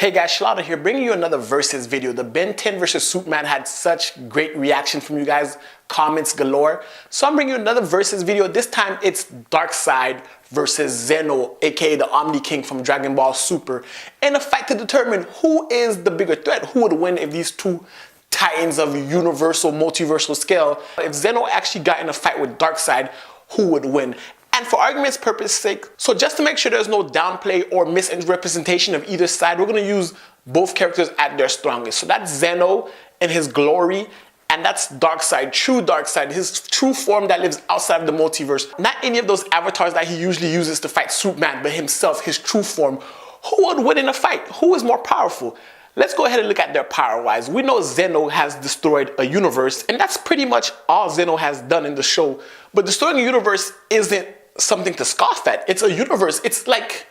Hey guys, Shalada here, bringing you another versus video. The Ben 10 versus Superman had such great reaction from you guys, comments galore. So I'm bringing you another versus video. This time it's Darkseid versus Zeno, aka the Omni King from Dragon Ball Super, in a fight to determine who is the bigger threat, who would win if these two titans of universal, multiversal scale. If Zeno actually got in a fight with Darkseid, who would win? And for argument's purpose sake, so just to make sure there's no downplay or misrepresentation of either side, we're gonna use both characters at their strongest. So that's Zeno in his glory, and that's Darkseid, true Darkseid, his true form that lives outside of the multiverse. Not any of those avatars that he usually uses to fight Superman, but himself, his true form. Who would win in a fight? Who is more powerful? Let's go ahead and look at their power-wise. We know Zeno has destroyed a universe, and that's pretty much all Zeno has done in the show. But destroying a universe isn't something to scoff at. It's a universe. It's like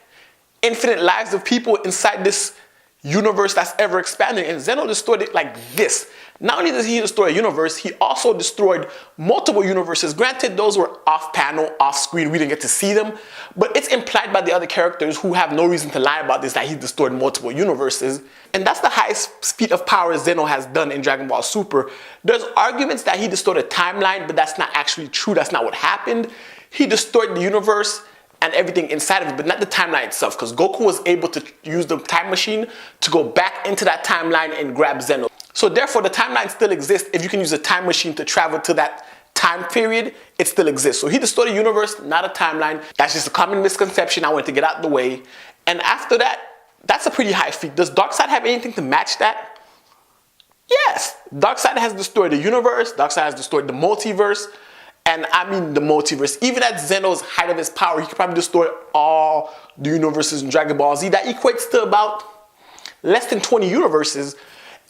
infinite lives of people inside this universe that's ever expanding, and Zeno destroyed it like this. Not only does he destroy a universe, he also destroyed multiple universes. Granted, those were off panel, off screen, we didn't get to see them, but it's implied by the other characters who have no reason to lie about this that he destroyed multiple universes. And that's the highest feat of power Zeno has done in Dragon Ball Super. There's arguments that he destroyed a timeline, but that's not actually true. That's not what happened. He destroyed the universe and everything inside of it, but not the timeline itself, because Goku was able to use the time machine to go back into that timeline and grab Zeno. So therefore, the timeline still exists. If you can use a time machine to travel to that time period, it still exists. So he destroyed the universe, not a timeline. That's just a common misconception I wanted to get out of the way. And after that, that's a pretty high feat. Does Darkseid have anything to match that? Yes. Darkseid has destroyed the universe. Darkseid has destroyed the multiverse. And I mean the multiverse. Even at Zeno's height of his power, he could probably destroy all the universes in Dragon Ball Z. That equates to about less than 20 universes.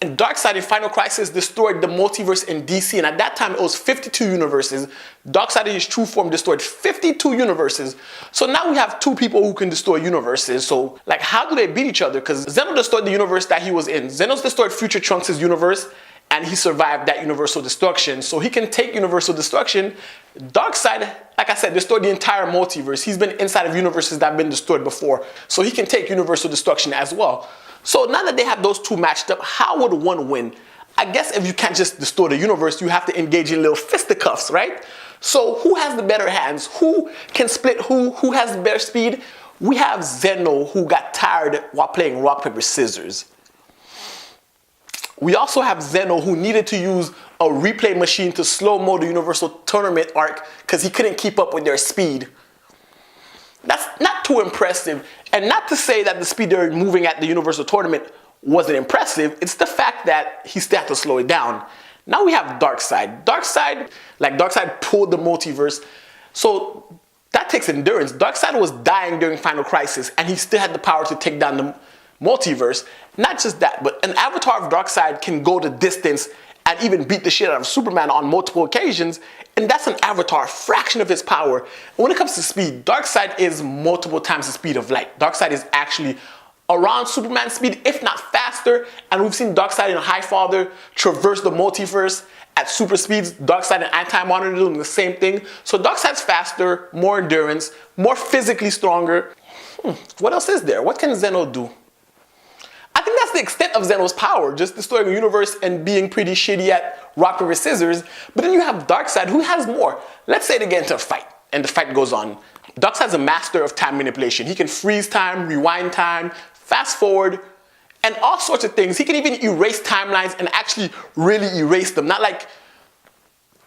And Darkseid in Final Crisis destroyed the multiverse in DC. And at that time, it was 52 universes. Darkseid in his true form destroyed 52 universes. So now we have two people who can destroy universes. So, like, how do they beat each other? Because Zeno destroyed the universe that he was in. Zeno's destroyed Future Trunks' universe, and he survived that universal destruction. So he can take universal destruction. Darkseid, like I said, destroyed the entire multiverse. He's been inside of universes that have been destroyed before. So he can take universal destruction as well. So now that they have those two matched up, how would one win? I guess if you can't just destroy the universe, you have to engage in little fisticuffs, right? So who has the better hands? Who can split who? Who has the better speed? We have Zeno, who got tired while playing rock, paper, scissors. We also have Zeno, who needed to use a replay machine to slow-mo the Universal Tournament arc because he couldn't keep up with their speed. That's not too impressive. And not to say that the speed they're moving at the Universal Tournament wasn't impressive. It's the fact that he still had to slow it down. Now we have Darkseid. Darkseid pulled the multiverse. So that takes endurance. Darkseid was dying during Final Crisis, and he still had the power to take down the multiverse. Not just that, but an avatar of Darkseid can go the distance and even beat the shit out of Superman on multiple occasions, and that's an avatar, a fraction of his power. And when it comes to speed, Darkseid is multiple times the speed of light. Darkseid is actually around Superman's speed, if not faster, and we've seen Darkseid and Highfather traverse the multiverse at super speeds. Darkseid and Anti-Monitor doing the same thing. So Darkseid's faster, more endurance, more physically stronger. What else is there? What can Zeno do? I think that's the extent of Zeno's power, just destroying a universe and being pretty shitty at rock, paper, scissors. But then you have Darkseid, who has more. Let's say they get into a fight, and the fight goes on. Darkseid's a master of time manipulation. He can freeze time, rewind time, fast forward, and all sorts of things. He can even erase timelines and actually really erase them. Not like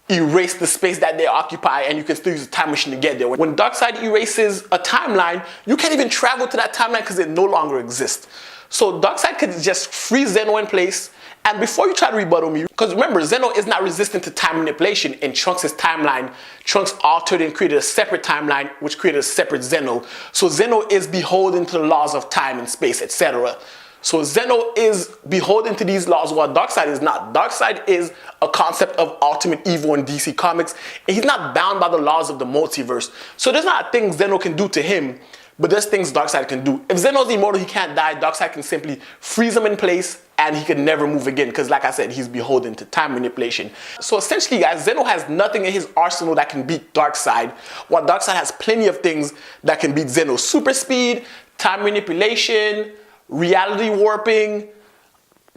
erase the space that they occupy and you can still use a time machine to get there. When Darkseid erases a timeline, you can't even travel to that timeline because it no longer exists. So Darkseid could just freeze Zeno in place. And before you try to rebuttal me, because remember, Zeno is not resistant to time manipulation. In Trunks' timeline, Trunks altered and created a separate timeline, which created a separate Zeno. So Zeno is beholden to the laws of time and space, etc. So Zeno is beholden to these laws while Darkseid is not. Darkseid is a concept of ultimate evil in DC Comics, and he's not bound by the laws of the multiverse. So there's not things Zeno can do to him, but there's things Darkseid can do. If Zeno's immortal, he can't die. Darkseid can simply freeze him in place and he can never move again because, like I said, he's beholden to time manipulation. So essentially, guys, Zeno has nothing in his arsenal that can beat Darkseid, while Darkseid has plenty of things that can beat Zeno. Super speed, time manipulation, reality warping,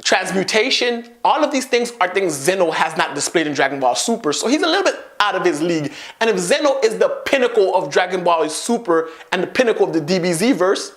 transmutation, all of these things are things Zeno has not displayed in Dragon Ball Super, so he's a little bit out of his league. And if Zeno is the pinnacle of Dragon Ball Super and the pinnacle of the DBZ verse,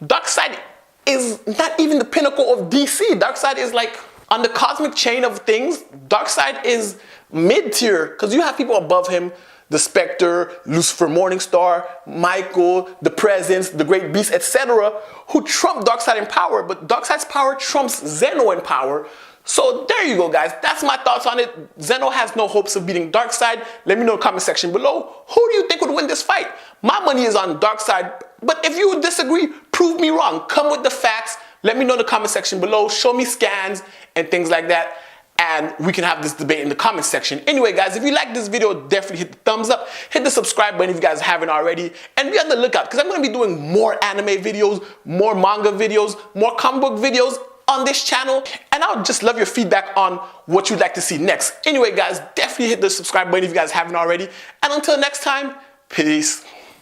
Darkseid is not even the pinnacle of DC. Darkseid is like, on the cosmic chain of things, Darkseid is mid-tier, because you have people above him, the Spectre, Lucifer Morningstar, Michael, the Presence, the Great Beast, etc., who trump Darkseid in power, but Darkseid's power trumps Zeno in power. So there you go, guys. That's my thoughts on it. Zeno has no hopes of beating Darkseid. Let me know in the comment section below. Who do you think would win this fight? My money is on Darkseid, but if you disagree, prove me wrong. Come with the facts. Let me know in the comment section below. Show me scans and things like that, and we can have this debate in the comment section. Anyway, guys, if you like this video, definitely hit the thumbs up. Hit the subscribe button if you guys haven't already. And be on the lookout, because I'm going to be doing more anime videos, more manga videos, more comic book videos on this channel. And I would just love your feedback on what you'd like to see next. Anyway, guys, definitely hit the subscribe button if you guys haven't already. And until next time, peace.